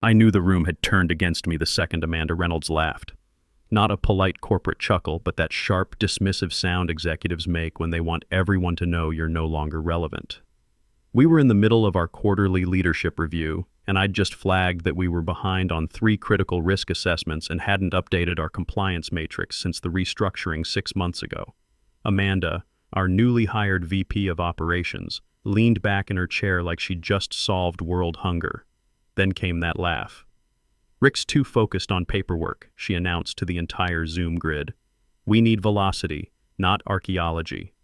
I knew the room had turned against me the second Amanda Reynolds laughed. Not a polite corporate chuckle, but that sharp, dismissive sound executives make when they want everyone to know you're no longer relevant. We were in the middle of our quarterly leadership review, and I'd just flagged that we were behind on 3 critical risk assessments and hadn't updated our compliance matrix since the restructuring 6 months ago. Amanda, our newly hired VP of Operations, leaned back in her chair like she'd just solved world hunger. Then came that laugh. "Rick's too focused on paperwork," she announced to the entire Zoom grid. "We need velocity, not archaeology."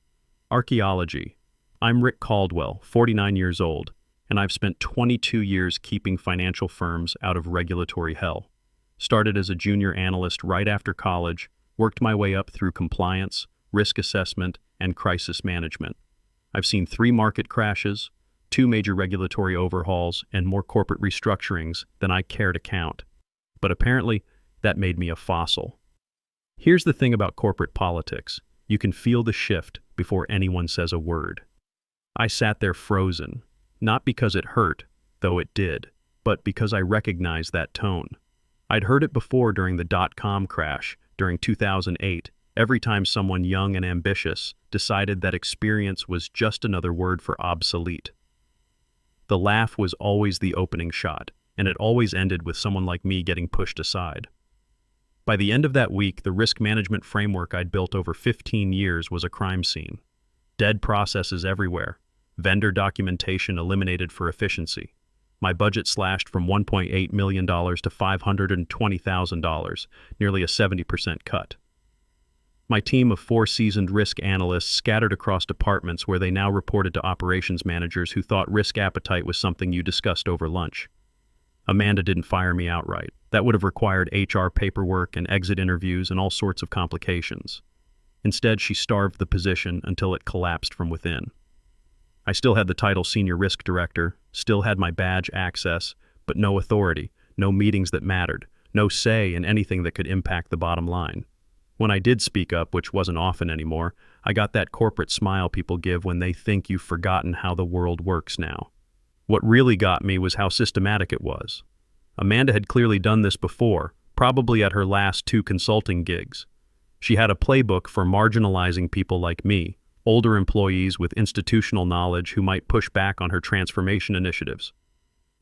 Archaeology. I'm Rick Caldwell, 49 years old, and I've spent 22 years keeping financial firms out of regulatory hell. Started as a junior analyst right after college, worked my way up through compliance, risk assessment, and crisis management. I've seen 3 market crashes, 2 major regulatory overhauls, and more corporate restructurings than I care to count. But apparently, that made me a fossil. Here's the thing about corporate politics. You can feel the shift before anyone says a word. I sat there frozen, not because it hurt, though it did, but because I recognized that tone. I'd heard it before during the dot-com crash, during 2008, every time someone young and ambitious decided that experience was just another word for obsolete. The laugh was always the opening shot, and it always ended with someone like me getting pushed aside. By the end of that week, the risk management framework I'd built over 15 years was a crime scene. Dead processes everywhere. Vendor documentation eliminated for efficiency. My budget slashed from $1.8 million to $520,000, nearly a 70% cut. My team of 4 seasoned risk analysts scattered across departments where they now reported to operations managers who thought risk appetite was something you discussed over lunch. Amanda didn't fire me outright. That would have required HR paperwork and exit interviews and all sorts of complications. Instead, she starved the position until it collapsed from within. I still had the title Senior Risk Director, still had my badge access, but no authority, no meetings that mattered, no say in anything that could impact the bottom line. When I did speak up, which wasn't often anymore, I got that corporate smile people give when they think you've forgotten how the world works now. What really got me was how systematic it was. Amanda had clearly done this before, probably at her last 2 consulting gigs. She had a playbook for marginalizing people like me, older employees with institutional knowledge who might push back on her transformation initiatives.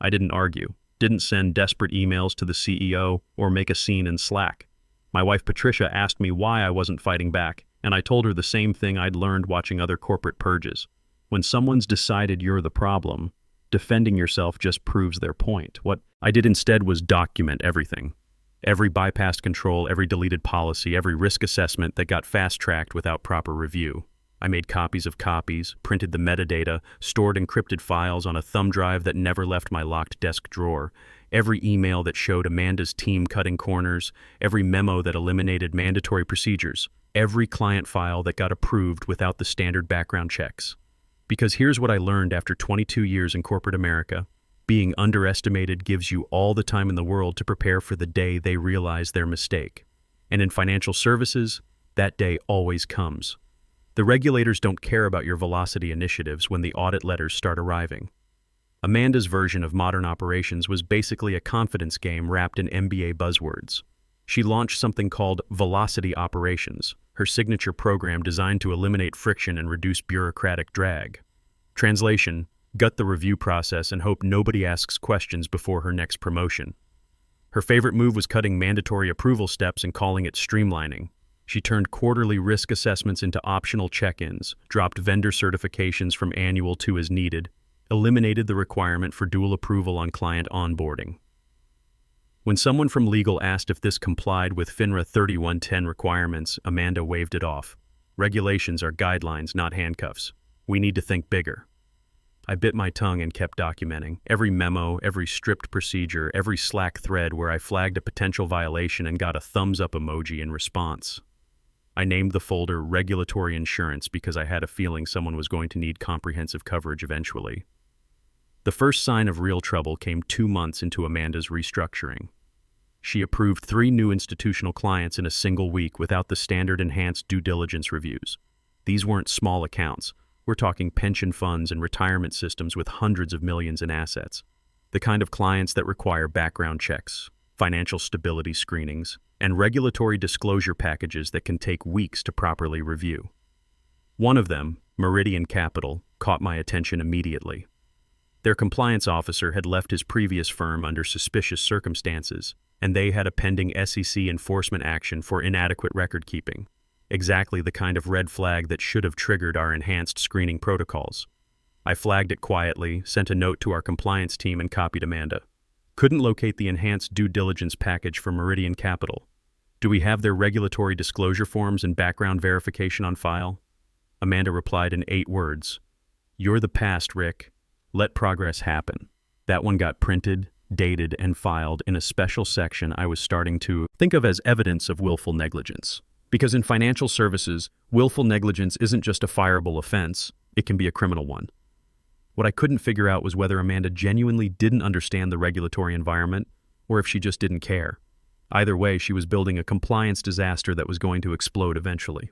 I didn't argue, didn't send desperate emails to the CEO or make a scene in Slack. My wife Patricia asked me why I wasn't fighting back, and I told her the same thing I'd learned watching other corporate purges. When someone's decided you're the problem, defending yourself just proves their point. What I did instead was document everything. Every bypassed control, every deleted policy, every risk assessment that got fast-tracked without proper review. I made copies of copies, printed the metadata, stored encrypted files on a thumb drive that never left my locked desk drawer, every email that showed Amanda's team cutting corners, every memo that eliminated mandatory procedures, every client file that got approved without the standard background checks. Because here's what I learned after 22 years in corporate America. Being underestimated gives you all the time in the world to prepare for the day they realize their mistake. And in financial services, that day always comes. The regulators don't care about your velocity initiatives when the audit letters start arriving. Amanda's version of modern operations was basically a confidence game wrapped in MBA buzzwords. She launched something called Velocity Operations, her signature program designed to eliminate friction and reduce bureaucratic drag. Translation: gut the review process and hope nobody asks questions before her next promotion. Her favorite move was cutting mandatory approval steps and calling it streamlining. She turned quarterly risk assessments into optional check-ins, dropped vendor certifications from annual to as needed, eliminated the requirement for dual approval on client onboarding. When someone from legal asked if this complied with FINRA 3110 requirements, Amanda waved it off. Regulations are guidelines, not handcuffs. We need to think bigger. I bit my tongue and kept documenting every memo, every stripped procedure, every Slack thread where I flagged a potential violation and got a thumbs-up emoji in response. I named the folder Regulatory Insurance because I had a feeling someone was going to need comprehensive coverage eventually. The first sign of real trouble came 2 months into Amanda's restructuring. She approved 3 new institutional clients in a single week without the standard enhanced due diligence reviews. These weren't small accounts. We're talking pension funds and retirement systems with hundreds of millions in assets. The kind of clients that require background checks, financial stability screenings, and regulatory disclosure packages that can take weeks to properly review. One of them, Meridian Capital, caught my attention immediately. Their compliance officer had left his previous firm under suspicious circumstances, and they had a pending SEC enforcement action for inadequate record-keeping. Exactly the kind of red flag that should have triggered our enhanced screening protocols. I flagged it quietly, sent a note to our compliance team, and copied Amanda. Couldn't locate the enhanced due diligence package for Meridian Capital. Do we have their regulatory disclosure forms and background verification on file? Amanda replied in 8 words. You're the past, Rick. Let progress happen. That one got printed, dated, and filed in a special section I was starting to think of as evidence of willful negligence. Because in financial services, willful negligence isn't just a fireable offense, it can be a criminal one. What I couldn't figure out was whether Amanda genuinely didn't understand the regulatory environment, or if she just didn't care. Either way, she was building a compliance disaster that was going to explode eventually.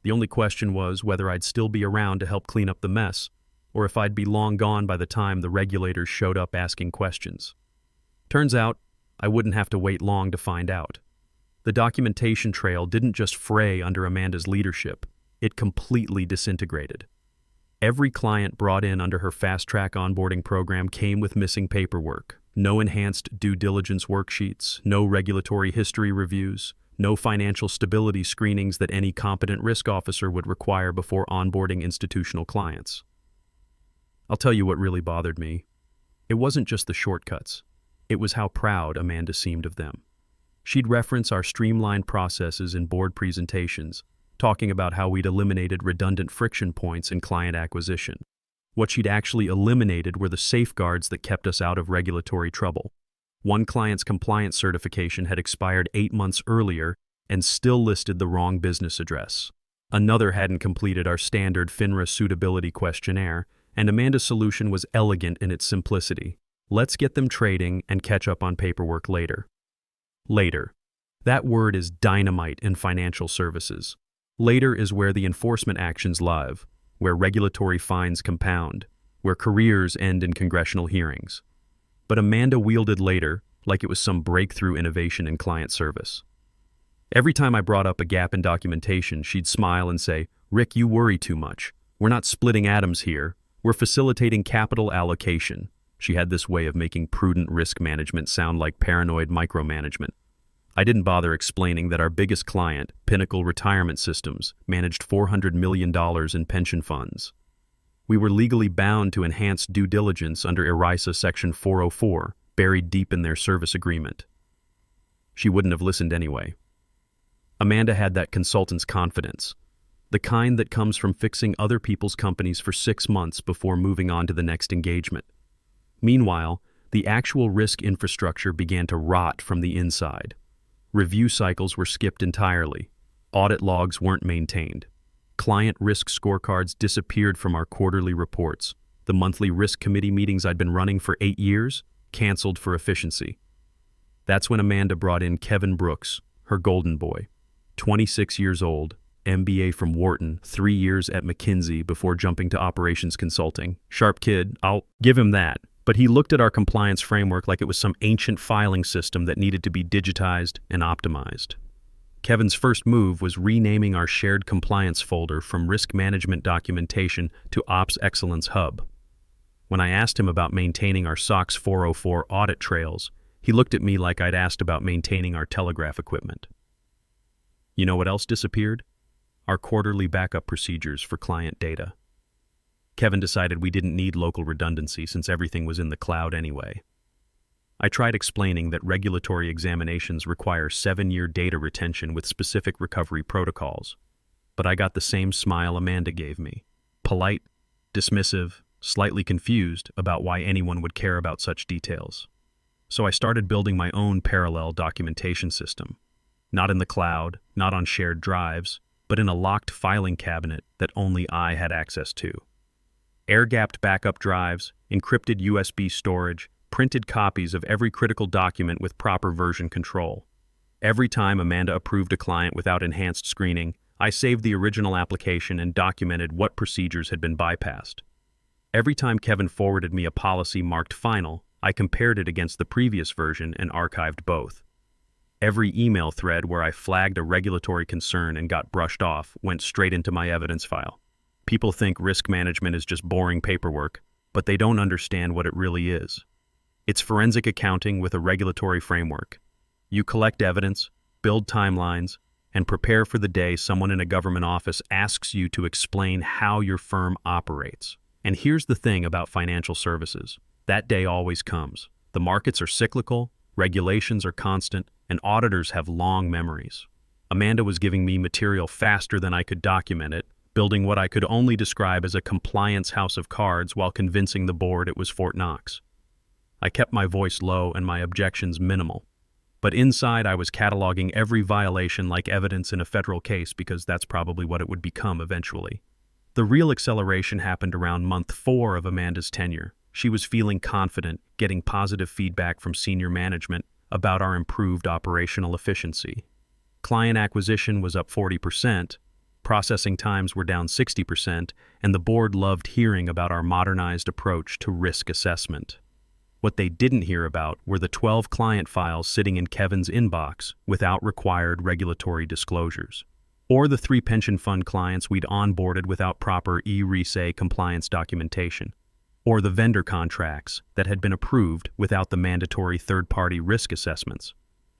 The only question was whether I'd still be around to help clean up the mess, or if I'd be long gone by the time the regulators showed up asking questions. Turns out, I wouldn't have to wait long to find out. The documentation trail didn't just fray under Amanda's leadership, it completely disintegrated. Every client brought in under her fast-track onboarding program came with missing paperwork, no enhanced due diligence worksheets, no regulatory history reviews, no financial stability screenings that any competent risk officer would require before onboarding institutional clients. I'll tell you what really bothered me. It wasn't just the shortcuts. It was how proud Amanda seemed of them. She'd reference our streamlined processes in board presentations, talking about how we'd eliminated redundant friction points in client acquisition. What she'd actually eliminated were the safeguards that kept us out of regulatory trouble. One client's compliance certification had expired 8 months earlier and still listed the wrong business address. Another hadn't completed our standard FINRA suitability questionnaire, and Amanda's solution was elegant in its simplicity. Let's get them trading and catch up on paperwork later. Later. That word is dynamite in financial services. Later is where the enforcement actions live, where regulatory fines compound, where careers end in congressional hearings. But Amanda wielded later like it was some breakthrough innovation in client service. Every time I brought up a gap in documentation, she'd smile and say, "Rick, you worry too much. We're not splitting atoms here. We're facilitating capital allocation." She had this way of making prudent risk management sound like paranoid micromanagement. I didn't bother explaining that our biggest client, Pinnacle Retirement Systems, managed $400 million in pension funds. We were legally bound to enhance due diligence under ERISA Section 404, buried deep in their service agreement. She wouldn't have listened anyway. Amanda had that consultant's confidence, the kind that comes from fixing other people's companies for 6 months before moving on to the next engagement. Meanwhile, the actual risk infrastructure began to rot from the inside. Review cycles were skipped entirely. Audit logs weren't maintained. Client risk scorecards disappeared from our quarterly reports. The monthly risk committee meetings I'd been running for 8 years, canceled for efficiency. That's when Amanda brought in Kevin Brooks, her golden boy. 26 years old, MBA from Wharton, 3 years at McKinsey before jumping to operations consulting. Sharp kid, I'll give him that. But he looked at our compliance framework like it was some ancient filing system that needed to be digitized and optimized. Kevin's first move was renaming our shared compliance folder from Risk Management Documentation to Ops Excellence Hub. When I asked him about maintaining our SOX 404 audit trails, he looked at me like I'd asked about maintaining our telegraph equipment. You know what else disappeared? Our quarterly backup procedures for client data. Kevin decided we didn't need local redundancy since everything was in the cloud anyway. I tried explaining that regulatory examinations require 7-year data retention with specific recovery protocols, but I got the same smile Amanda gave me, polite, dismissive, slightly confused about why anyone would care about such details. So I started building my own parallel documentation system, not in the cloud, not on shared drives, but in a locked filing cabinet that only I had access to. Air-gapped backup drives, encrypted USB storage, printed copies of every critical document with proper version control. Every time Amanda approved a client without enhanced screening, I saved the original application and documented what procedures had been bypassed. Every time Kevin forwarded me a policy marked final, I compared it against the previous version and archived both. Every email thread where I flagged a regulatory concern and got brushed off went straight into my evidence file. People think risk management is just boring paperwork, but they don't understand what it really is. It's forensic accounting with a regulatory framework. You collect evidence, build timelines, and prepare for the day someone in a government office asks you to explain how your firm operates. And here's the thing about financial services. That day always comes. The markets are cyclical, regulations are constant, and auditors have long memories. Amanda was giving me material faster than I could document it, building what I could only describe as a compliance house of cards while convincing the board it was Fort Knox. I kept my voice low and my objections minimal. But inside I was cataloging every violation like evidence in a federal case because that's probably what it would become eventually. The real acceleration happened around month 4 of Amanda's tenure. She was feeling confident, getting positive feedback from senior management about our improved operational efficiency. Client acquisition was up 40%, processing times were down 60%, and the board loved hearing about our modernized approach to risk assessment. What they didn't hear about were the 12 client files sitting in Kevin's inbox without required regulatory disclosures, or the 3 pension fund clients we'd onboarded without proper e-RESA compliance documentation, or the vendor contracts that had been approved without the mandatory third-party risk assessments.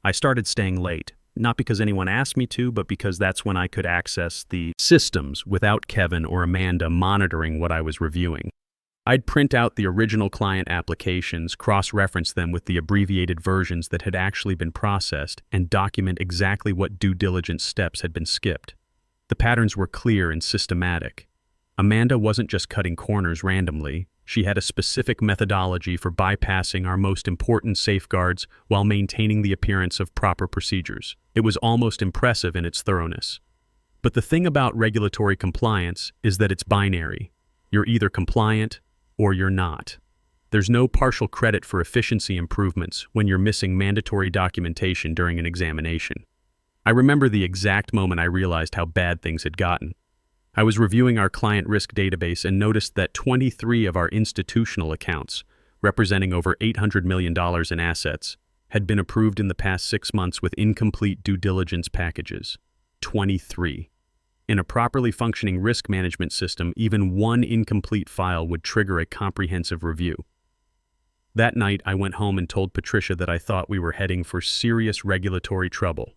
I started staying late, not because anyone asked me to, but because that's when I could access the systems without Kevin or Amanda monitoring what I was reviewing. I'd print out the original client applications, cross-reference them with the abbreviated versions that had actually been processed, and document exactly what due diligence steps had been skipped. The patterns were clear and systematic. Amanda wasn't just cutting corners randomly. She had a specific methodology for bypassing our most important safeguards while maintaining the appearance of proper procedures. It was almost impressive in its thoroughness. But the thing about regulatory compliance is that it's binary. You're either compliant or you're not. There's no partial credit for efficiency improvements when you're missing mandatory documentation during an examination. I remember the exact moment I realized how bad things had gotten. I was reviewing our client risk database and noticed that 23 of our institutional accounts, representing over $800 million in assets, had been approved in the past 6 months with incomplete due diligence packages. 23. In a properly functioning risk management system, even one incomplete file would trigger a comprehensive review. That night, I went home and told Patricia that I thought we were heading for serious regulatory trouble.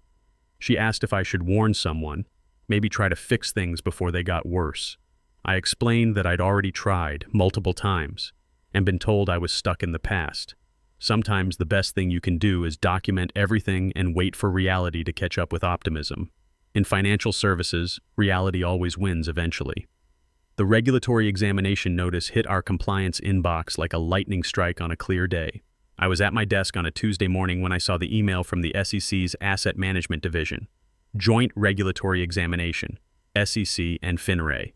She asked if I should warn someone, maybe try to fix things before they got worse. I explained that I'd already tried multiple times and been told I was stuck in the past. Sometimes the best thing you can do is document everything and wait for reality to catch up with optimism. In financial services, reality always wins eventually. The regulatory examination notice hit our compliance inbox like a lightning strike on a clear day. I was at my desk on a Tuesday morning when I saw the email from the SEC's Asset Management Division. Joint Regulatory Examination, SEC and FINRA.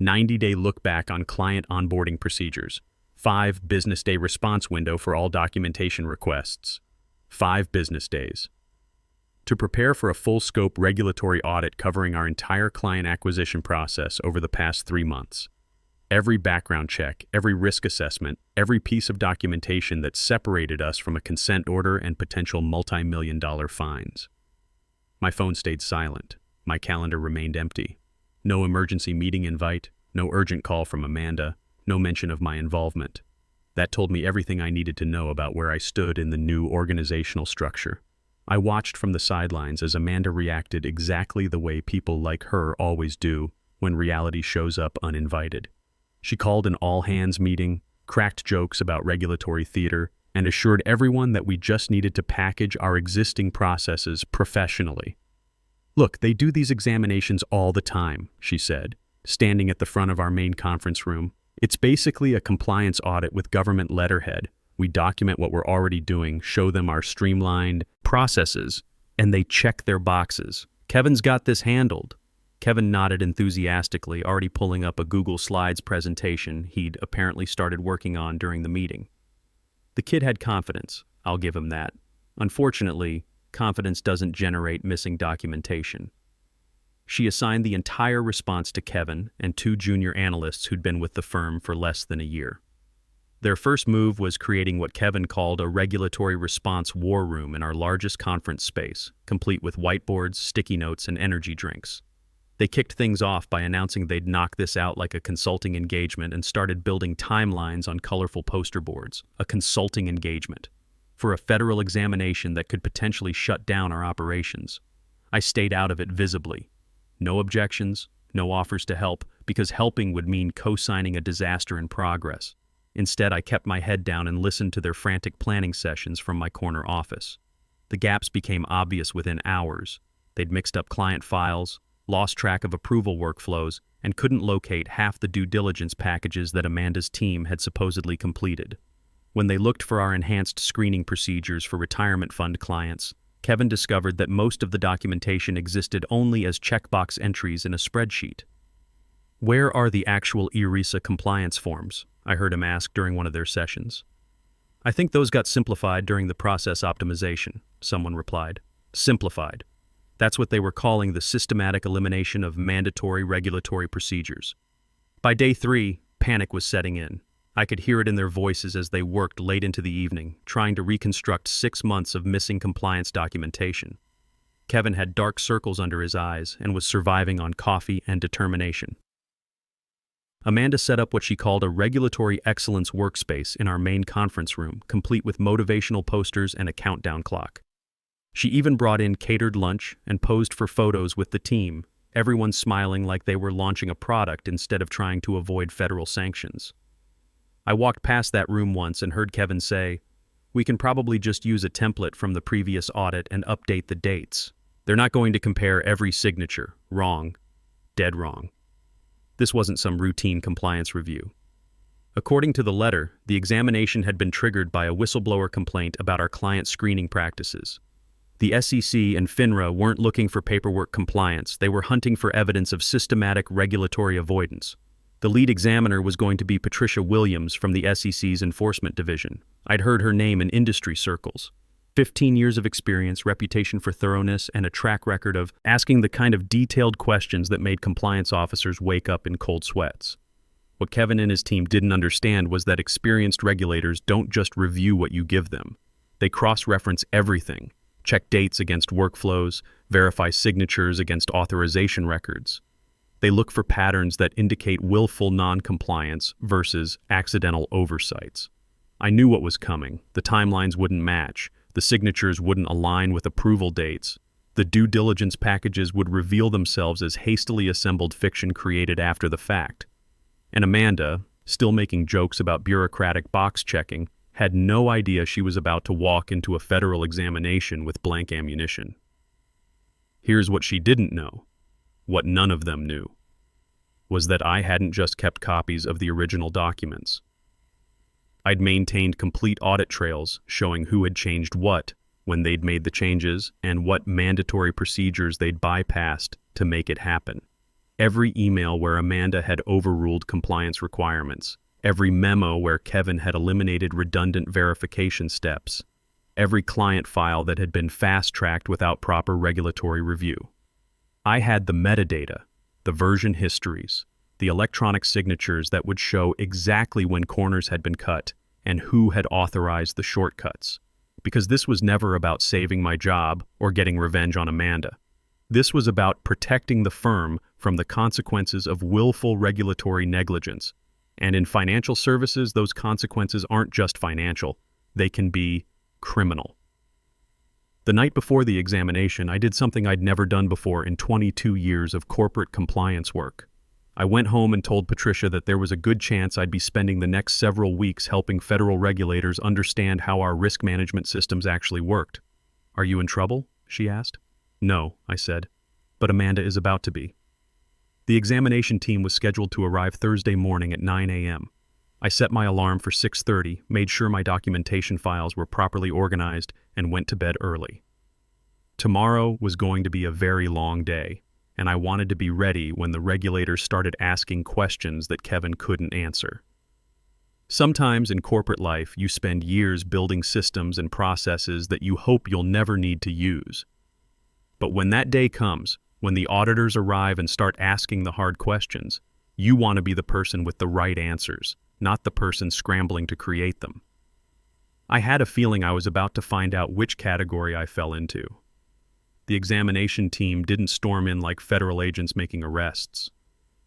90-day look back on client onboarding procedures. 5 business day response window for all documentation requests. 5 business days. To prepare for a full-scope regulatory audit covering our entire client acquisition process over the past 3 months. Every background check, every risk assessment, every piece of documentation that separated us from a consent order and potential multi-million-dollar fines. My phone stayed silent. My calendar remained empty. No emergency meeting invite, no urgent call from Amanda, no mention of my involvement. That told me everything I needed to know about where I stood in the new organizational structure. I watched from the sidelines as Amanda reacted exactly the way people like her always do when reality shows up uninvited. She called an all-hands meeting, cracked jokes about regulatory theater, and assured everyone that we just needed to package our existing processes professionally. "Look, they do these examinations all the time," she said, standing at the front of our main conference room. "It's basically a compliance audit with government letterhead. We document what we're already doing, show them our streamlined processes, and they check their boxes. Kevin's got this handled." Kevin nodded enthusiastically, already pulling up a Google Slides presentation he'd apparently started working on during the meeting. The kid had confidence, I'll give him that. Unfortunately, confidence doesn't generate missing documentation. She assigned the entire response to Kevin and 2 junior analysts who'd been with the firm for less than a year. Their first move was creating what Kevin called a regulatory response war room in our largest conference space, complete with whiteboards, sticky notes, and energy drinks. They kicked things off by announcing they'd knock this out like a consulting engagement and started building timelines on colorful poster boards. A consulting engagement for a federal examination that could potentially shut down our operations. I stayed out of it visibly. No objections, no offers to help, because helping would mean co-signing a disaster in progress. Instead, I kept my head down and listened to their frantic planning sessions from my corner office. The gaps became obvious within hours. They'd mixed up client files, lost track of approval workflows, and couldn't locate half the due diligence packages that Amanda's team had supposedly completed. When they looked for our enhanced screening procedures for retirement fund clients, Kevin discovered that most of the documentation existed only as checkbox entries in a spreadsheet. "Where are the actual ERISA compliance forms?" I heard him ask during one of their sessions. "I think those got simplified during the process optimization," someone replied. Simplified. That's what they were calling the systematic elimination of mandatory regulatory procedures. By day 3, panic was setting in. I could hear it in their voices as they worked late into the evening, trying to reconstruct 6 months of missing compliance documentation. Kevin had dark circles under his eyes and was surviving on coffee and determination. Amanda set up what she called a regulatory excellence workspace in our main conference room, complete with motivational posters and a countdown clock. She even brought in catered lunch and posed for photos with the team, everyone smiling like they were launching a product instead of trying to avoid federal sanctions. I walked past that room once and heard Kevin say, "We can probably just use a template from the previous audit and update the dates. They're not going to compare every signature. Wrong. Dead wrong." This wasn't some routine compliance review. According to the letter, the examination had been triggered by a whistleblower complaint about our client screening practices. The SEC and FINRA weren't looking for paperwork compliance, they were hunting for evidence of systematic regulatory avoidance. The lead examiner was going to be Patricia Williams from the SEC's Enforcement Division. I'd heard her name in industry circles. 15 years of experience, reputation for thoroughness, and a track record of asking the kind of detailed questions that made compliance officers wake up in cold sweats. What Kevin and his team didn't understand was that experienced regulators don't just review what you give them. They cross-reference everything, check dates against workflows, verify signatures against authorization records. They look for patterns that indicate willful non-compliance versus accidental oversights. I knew what was coming. The timelines wouldn't match. The signatures wouldn't align with approval dates. The due diligence packages would reveal themselves as hastily assembled fiction created after the fact. And Amanda, still making jokes about bureaucratic box checking, had no idea she was about to walk into a federal examination with blank ammunition. Here's what she didn't know, what none of them knew, was that I hadn't just kept copies of the original documents. I'd maintained complete audit trails showing who had changed what, when they'd made the changes, and what mandatory procedures they'd bypassed to make it happen. Every email where Amanda had overruled compliance requirements, every memo where Kevin had eliminated redundant verification steps, every client file that had been fast-tracked without proper regulatory review. I had the metadata, the version histories, the electronic signatures that would show exactly when corners had been cut and who had authorized the shortcuts. Because this was never about saving my job or getting revenge on Amanda. This was about protecting the firm from the consequences of willful regulatory negligence. And in financial services, those consequences aren't just financial. They can be criminal. The night before the examination, I did something I'd never done before in 22 years of corporate compliance work. I went home and told Patricia that there was a good chance I'd be spending the next several weeks helping federal regulators understand how our risk management systems actually worked. "Are you in trouble?" she asked. "No," I said, "but Amanda is about to be." The examination team was scheduled to arrive Thursday morning at 9 a.m. I set my alarm for 6:30, made sure my documentation files were properly organized, and went to bed early. Tomorrow was going to be a very long day, and I wanted to be ready when the regulators started asking questions that Kevin couldn't answer. Sometimes in corporate life, you spend years building systems and processes that you hope you'll never need to use. But when that day comes, when the auditors arrive and start asking the hard questions, you want to be the person with the right answers, not the person scrambling to create them. I had a feeling I was about to find out which category I fell into. The examination team didn't storm in like federal agents making arrests.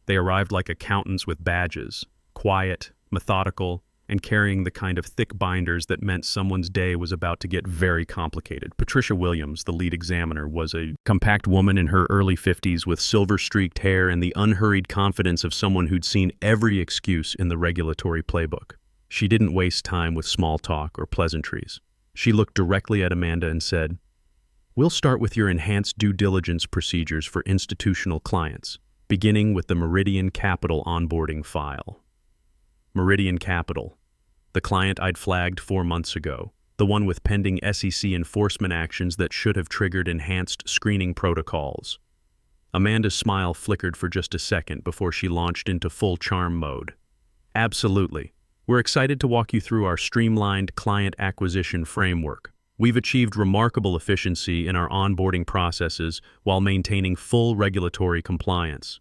They arrived like accountants with badges, quiet, methodical, and carrying the kind of thick binders that meant someone's day was about to get very complicated. Patricia Williams, the lead examiner, was a compact woman in her early 50s with silver-streaked hair and the unhurried confidence of someone who'd seen every excuse in the regulatory playbook. She didn't waste time with small talk or pleasantries. She looked directly at Amanda and said, "We'll start with your enhanced due diligence procedures for institutional clients, beginning with the Meridian Capital onboarding file." Meridian Capital, the client I'd flagged 4 months ago, the one with pending SEC enforcement actions that should have triggered enhanced screening protocols. Amanda's smile flickered for just a second before she launched into full charm mode. "Absolutely. We're excited to walk you through our streamlined client acquisition framework. We've achieved remarkable efficiency in our onboarding processes while maintaining full regulatory compliance."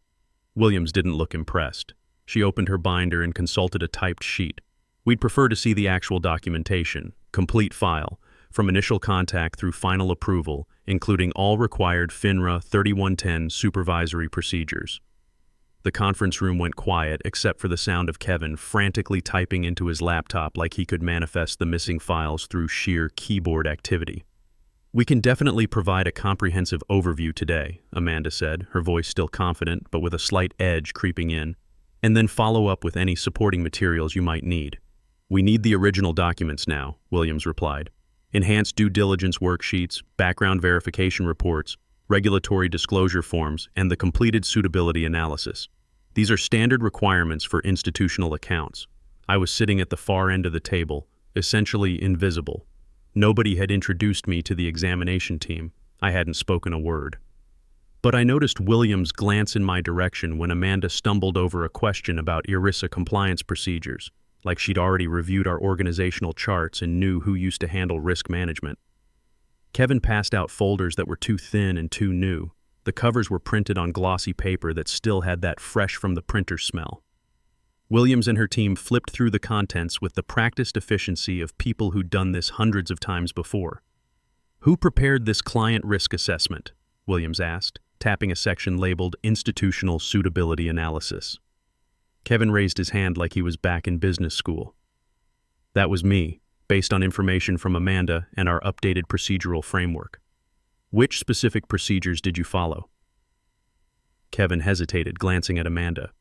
Williams didn't look impressed. She opened her binder and consulted a typed sheet. "We'd prefer to see the actual documentation, complete file, from initial contact through final approval, including all required FINRA 3110 supervisory procedures." The conference room went quiet except for the sound of Kevin frantically typing into his laptop like he could manifest the missing files through sheer keyboard activity. "We can definitely provide a comprehensive overview today," Amanda said, her voice still confident but with a slight edge creeping in, "and then follow up with any supporting materials you might need." "We need the original documents now," Williams replied. "Enhanced due diligence worksheets, background verification reports, regulatory disclosure forms, and the completed suitability analysis. These are standard requirements for institutional accounts." I was sitting at the far end of the table, essentially invisible. Nobody had introduced me to the examination team. I hadn't spoken a word. But I noticed Williams glance in my direction when Amanda stumbled over a question about ERISA compliance procedures, like she'd already reviewed our organizational charts and knew who used to handle risk management. Kevin passed out folders that were too thin and too new. The covers were printed on glossy paper that still had that fresh from the printer smell. Williams and her team flipped through the contents with the practiced efficiency of people who'd done this hundreds of times before. "Who prepared this client risk assessment?" Williams asked, tapping a section labeled Institutional Suitability Analysis. Kevin raised his hand like he was back in business school. "That was me, based on information from Amanda and our updated procedural framework." "Which specific procedures did you follow?" Kevin hesitated, glancing at Amanda.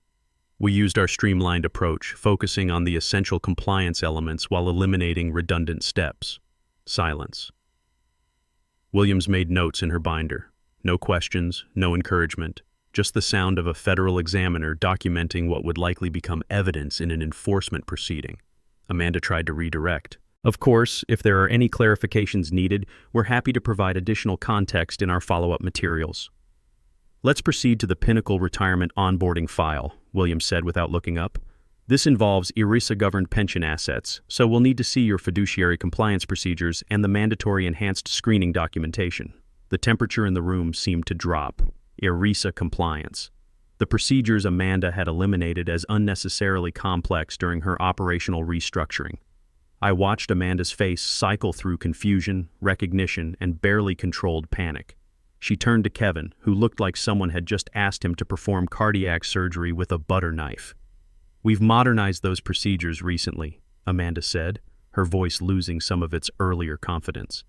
"We used our streamlined approach, focusing on the essential compliance elements while eliminating redundant steps." Silence. Williams made notes in her binder. No questions, no encouragement, just the sound of a federal examiner documenting what would likely become evidence in an enforcement proceeding. Amanda tried to redirect. "Of course, if there are any clarifications needed, we're happy to provide additional context in our follow-up materials." "Let's proceed to the Pinnacle Retirement Onboarding File," Williams said without looking up. "This involves ERISA-governed pension assets, so we'll need to see your fiduciary compliance procedures and the mandatory enhanced screening documentation." The temperature in the room seemed to drop. ERISA compliance. The procedures Amanda had eliminated as unnecessarily complex during her operational restructuring. I watched Amanda's face cycle through confusion, recognition, and barely controlled panic. She turned to Kevin, who looked like someone had just asked him to perform cardiac surgery with a butter knife. "We've modernized those procedures recently," Amanda said, her voice losing some of its earlier confidence.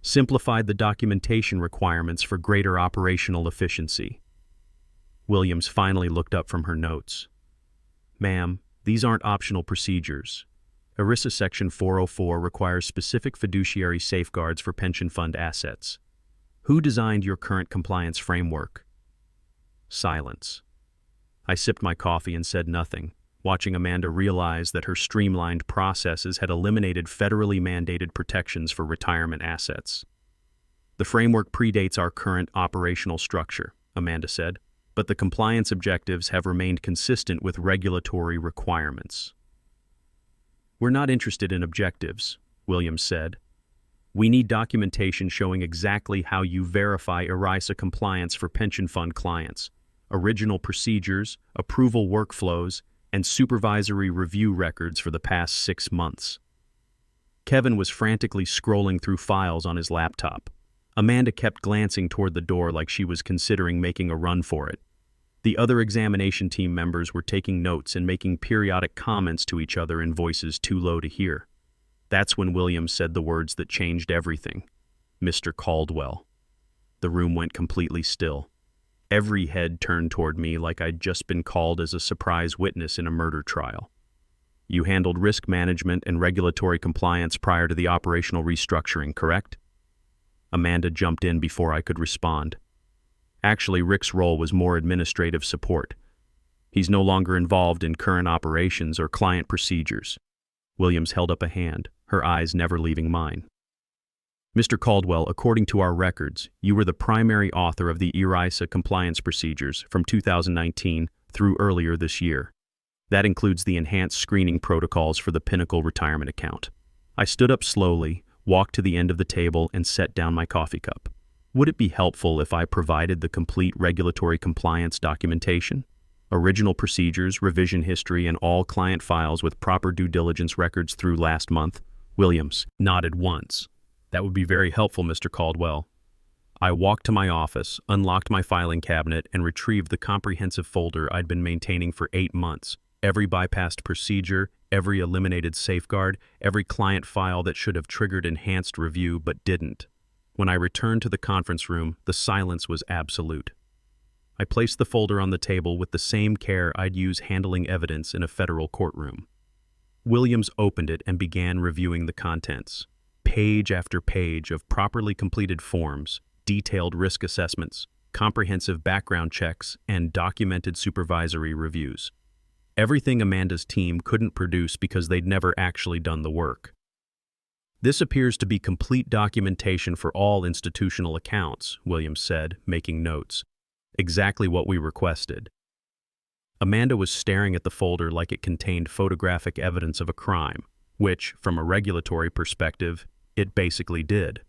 "Simplified the documentation requirements for greater operational efficiency." Williams finally looked up from her notes. "Ma'am, these aren't optional procedures. ERISA Section 404 requires specific fiduciary safeguards for pension fund assets. Who designed your current compliance framework?" Silence. I sipped my coffee and said nothing, watching Amanda realize that her streamlined processes had eliminated federally mandated protections for retirement assets. "The framework predates our current operational structure," Amanda said, "but the compliance objectives have remained consistent with regulatory requirements." "We're not interested in objectives," Williams said. "We need documentation showing exactly how you verify ERISA compliance for pension fund clients, original procedures, approval workflows, and supervisory review records for the past 6 months. Kevin was frantically scrolling through files on his laptop. Amanda kept glancing toward the door like she was considering making a run for it. The other examination team members were taking notes and making periodic comments to each other in voices too low to hear. That's when Williams said the words that changed everything. "Mr. Caldwell." The room went completely still. Every head turned toward me like I'd just been called as a surprise witness in a murder trial. "You handled risk management and regulatory compliance prior to the operational restructuring, correct?" Amanda jumped in before I could respond. Actually, Rick's role was more administrative support. He's no longer involved in current operations or client procedures. Williams held up a hand, her eyes never leaving mine. "Mr. Caldwell, according to our records, you were the primary author of the ERISA compliance procedures from 2019 through earlier this year. That includes the enhanced screening protocols for the Pinnacle retirement account." I stood up slowly, walked to the end of the table, and set down my coffee cup. "Would it be helpful if I provided the complete regulatory compliance documentation? Original procedures, revision history, and all client files with proper due diligence records through last month?" Williams nodded once. "That would be very helpful, Mr. Caldwell." I walked to my office, unlocked my filing cabinet, and retrieved the comprehensive folder I'd been maintaining for 8 months. Every bypassed procedure, every eliminated safeguard, every client file that should have triggered enhanced review but didn't. When I returned to the conference room, the silence was absolute. I placed the folder on the table with the same care I'd use handling evidence in a federal courtroom. Williams opened it and began reviewing the contents. Page after page of properly completed forms, detailed risk assessments, comprehensive background checks, and documented supervisory reviews. Everything Amanda's team couldn't produce because they'd never actually done the work. "This appears to be complete documentation for all institutional accounts," Williams said, making notes. "Exactly what we requested." Amanda was staring at the folder like it contained photographic evidence of a crime, which, from a regulatory perspective, it basically did.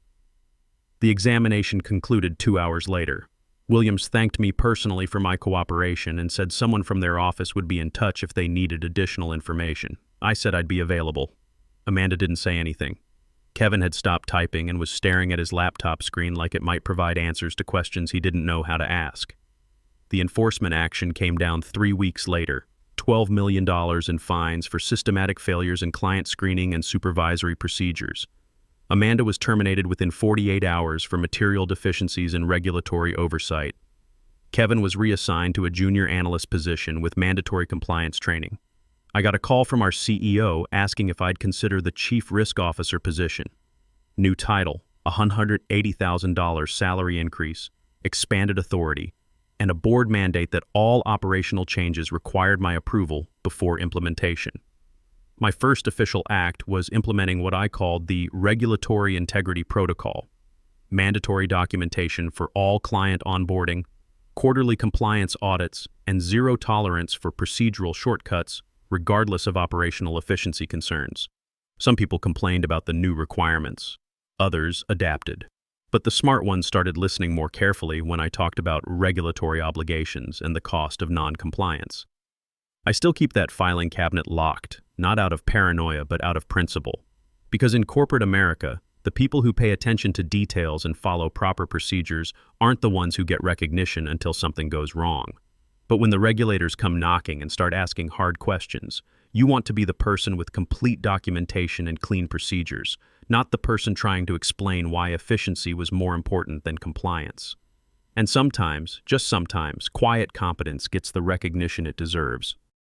The examination concluded 2 hours later. Williams thanked me personally for my cooperation and said someone from their office would be in touch if they needed additional information. I said I'd be available. Amanda didn't say anything. Kevin had stopped typing and was staring at his laptop screen like it might provide answers to questions he didn't know how to ask. The enforcement action came down 3 weeks later, $12 million in fines for systematic failures in client screening and supervisory procedures. Amanda was terminated within 48 hours for material deficiencies in regulatory oversight. Kevin was reassigned to a junior analyst position with mandatory compliance training. I got a call from our CEO asking if I'd consider the Chief Risk Officer position. New title, $180,000 salary increase, expanded authority, and a board mandate that all operational changes required my approval before implementation. My first official act was implementing what I called the Regulatory Integrity Protocol, mandatory documentation for all client onboarding, quarterly compliance audits, and zero tolerance for procedural shortcuts regardless of operational efficiency concerns. Some people complained about the new requirements. Others adapted. But the smart ones started listening more carefully when I talked about regulatory obligations and the cost of non-compliance. I still keep that filing cabinet locked, not out of paranoia but out of principle. Because in corporate America, the people who pay attention to details and follow proper procedures aren't the ones who get recognition until something goes wrong. But when the regulators come knocking and start asking hard questions, you want to be the person with complete documentation and clean procedures, not the person trying to explain why efficiency was more important than compliance. And sometimes, just sometimes, quiet competence gets the recognition it deserves.